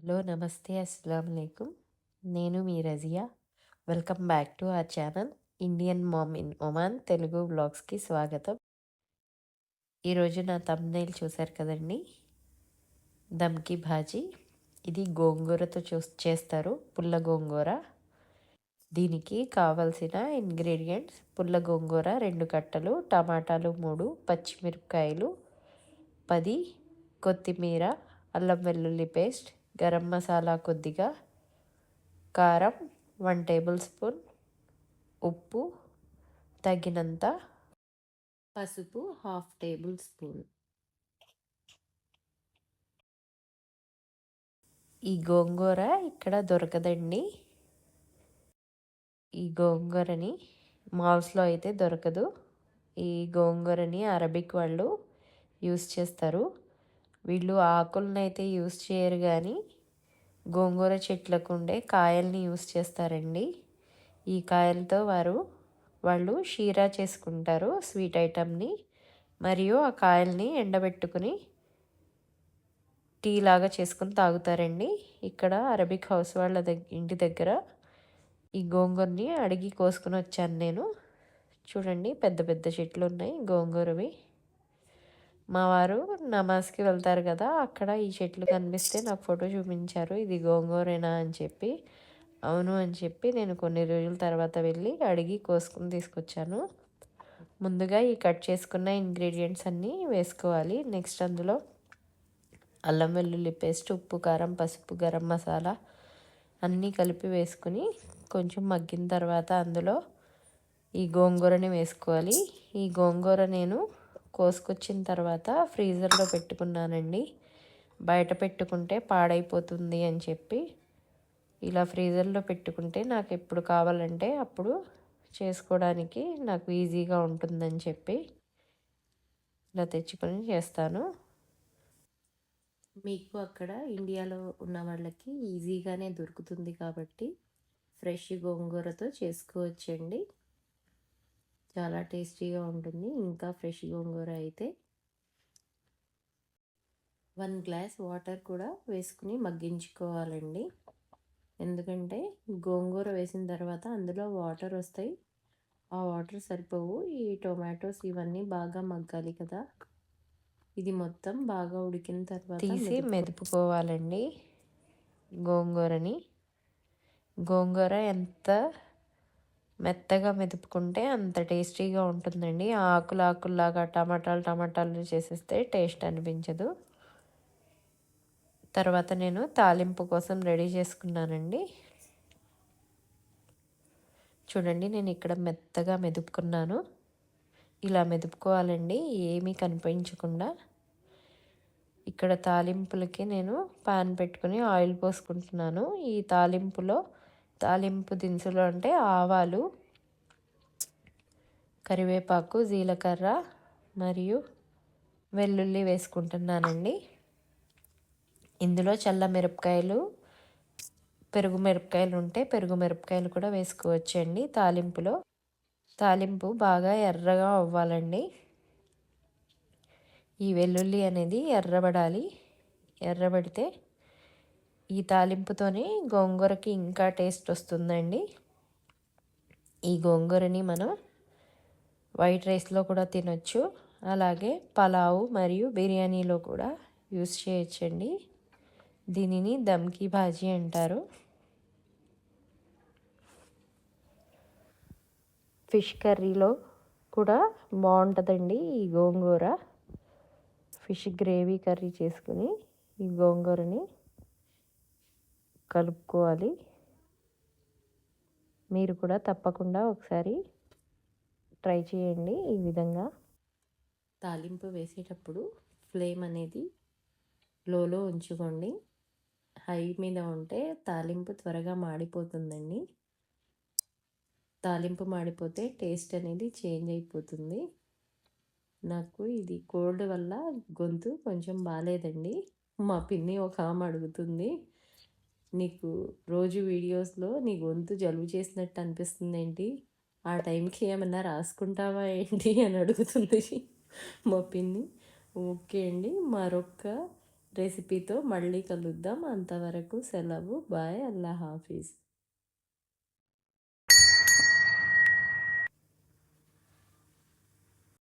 Hello నమస్తే అస్సలం వాలేకుమ్. నేను మీ Raziya. Welcome back to our channel Indian mom in Oman Telugu వ్లాగ్స్కి స్వాగతం. ఈరోజు నా థంబ్నెయిల్ చూశారు కదండి, దమ్కి భాజీ. ఇది గోంగూరతో చేస్తారు, పుల్ల గోంగూర. దీనికి కావలసిన ఇంగ్రీడియంట్స్: పుల్ల గోంగూర 2 కట్టలు, టమాటాలు 3, పచ్చిమిరపకాయలు 10, కొత్తిమీర, అల్లం వెల్లుల్లి పేస్ట్, గరం మసాలా కొద్దిగా, కారం 1 టేబుల్ స్పూన్, ఉప్పు తగినంత, పసుపు 1/2 టేబుల్ స్పూన్. ఈ గోంగూర ఇక్కడ దొరకదండి. ఈ గోంగూరని మాల్స్లో అయితే దొరకదు. ఈ గోంగూరని అరబిక్ వాళ్ళు యూస్ చేస్తారు. వీళ్ళు ఆకులను అయితే యూస్ చేయరు, కానీ గోంగూర చెట్లకు ఉండే కాయల్ని యూస్ చేస్తారండి. ఈ కాయలతో వాళ్ళు షీరా చేసుకుంటారు, స్వీట్ ఐటమ్ని. మరియు ఆ కాయల్ని ఎండబెట్టుకుని టీ లాగా చేసుకుని తాగుతారండి. ఇక్కడ అరబిక్ హౌస్ వాళ్ళ ఇంటి దగ్గర ఈ గోంగూరని అడిగి కోసుకుని వచ్చాను నేను. చూడండి, పెద్ద పెద్ద చెట్లు ఉన్నాయి గోంగూరవి. మా వారు నమాజ్కి వెళ్తారు కదా, అక్కడ ఈ చెట్లు కనిపిస్తే నాకు ఫోటో చూపించారు, ఇది గోంగూరేనా అని చెప్పి. అవును అని చెప్పి నేను కొన్ని రోజుల తర్వాత వెళ్ళి అడిగి కోసుకుని తీసుకొచ్చాను. ముందుగా ఈ కట్ చేసుకున్న ఇంగ్రీడియంట్స్ అన్నీ వేసుకోవాలి. నెక్స్ట్ అందులో అల్లం వెల్లుల్లి పేస్ట్, ఉప్పు, కారం, పసుపు, గరం మసాలా అన్నీ కలిపి వేసుకుని కొంచెం మగ్గిన తర్వాత అందులో ఈ గోంగూరని వేసుకోవాలి. ఈ గోంగూర నేను కోసుకొచ్చిన తర్వాత ఫ్రీజర్లో పెట్టుకున్నానండి. బయట పెట్టుకుంటే పాడైపోతుంది అని చెప్పి ఇలా ఫ్రీజర్లో పెట్టుకుంటే నాకు ఎప్పుడు కావాలంటే అప్పుడు చేసుకోవడానికి నాకు ఈజీగా ఉంటుందని చెప్పి ఇలా తెచ్చుకొని చేస్తాను. మీకు అక్కడ ఇండియాలో ఉన్న వాళ్ళకి ఈజీగానే దొరుకుతుంది కాబట్టి ఫ్రెష్ గోంగూరతో చేసుకోవచ్చండి. చాలా టేస్టీగా ఉంటుంది. ఇంకా ఫ్రెష్ గోంగూర అయితే 1 గ్లాస్ వాటర్ కూడా వేసుకుని మగ్గించుకోవాలండి. ఎందుకంటే గోంగూర వేసిన తర్వాత అందులో వాటర్ వస్తాయి, ఆ వాటర్ సరిపోవు. ఈ టొమాటోస్ ఇవన్నీ బాగా మగ్గాలి కదా. ఇది మొత్తం బాగా ఉడికిన తర్వాత తీసి మెదుపుకోవాలండి గోంగూరని. గోంగూర ఎంత మెత్తగా మెదుపుకుంటే అంత టేస్టీగా ఉంటుందండి. ఆకులాగా టమాటాలు చేసేస్తే టేస్ట్ అనిపించదు. తర్వాత నేను తాలింపు కోసం రెడీ చేసుకున్నానండి. చూడండి, నేను ఇక్కడ మెత్తగా మెదుపుకున్నాను. ఇలా మెదుపుకోవాలండి, ఏమీ కనిపించకుండా. ఇక్కడ తాలింపులకి నేను పాన్ పెట్టుకుని ఆయిల్ పోసుకుంటున్నాను. ఈ తాలింపు దినుసులు అంటే ఆవాలు, కరివేపాకు, జీలకర్ర మరియు వెల్లుల్లి వేసుకుంటున్నానండి. ఇందులో చల్ల మిరపకాయలు, పెరుగు మిరపకాయలు ఉంటే పెరుగు మిరపకాయలు కూడా వేసుకోవచ్చండి. తాలింపు బాగా ఎర్రగా అవ్వాలండి. ఈ వెల్లుల్లి అనేది ఎర్రబడాలి. ఎర్రబడితే ఈ తాలింపుతోనే గోంగూరకి ఇంకా టేస్ట్ వస్తుందండి. ఈ గోంగూరని మనం వైట్ రైస్లో కూడా తినొచ్చు, అలాగే పలావ్ మరియు బిర్యానీలో కూడా యూస్ చేయొచ్చండి. దీనిని దమ్కి భాజీ అంటారు. ఫిష్ కర్రీలో కూడా బాగుంటుందండి ఈ గోంగూర. ఫిష్ గ్రేవీ కర్రీ చేసుకుని ఈ గోంగూరని కలుపుకోవాలి. మీరు కూడా తప్పకుండా ఒకసారి ట్రై చేయండి. ఈ విధంగా తాలింపు వేసేటప్పుడు ఫ్లేమ్ అనేది లోలో ఉంచుకోండి. హై మీద ఉంటే తాలింపు త్వరగా మాడిపోతుందండి. తాలింపు మాడిపోతే టేస్ట్ అనేది చేంజ్ అయిపోతుంది. నాకు ఇది కోల్డ్ వల్ల గొంతు కొంచెం బాగాలేదండి. మా పిన్ని ఒక ఆమె అడుగుతుంది, నీకు రోజు వీడియోస్లో నీ గొంతు జలుబు చేసినట్టు అనిపిస్తుంది ఏంటి, ఆ టైంకి ఏమన్నా రాసుకుంటావా ఏంటి అని అడుగుతుంది మా పిన్ని. ఓకే అండి, మరొక రెసిపీతో మళ్ళీ కలుద్దాం. అంతవరకు సెలవు. బాయ్. అల్లా హాఫీజ్.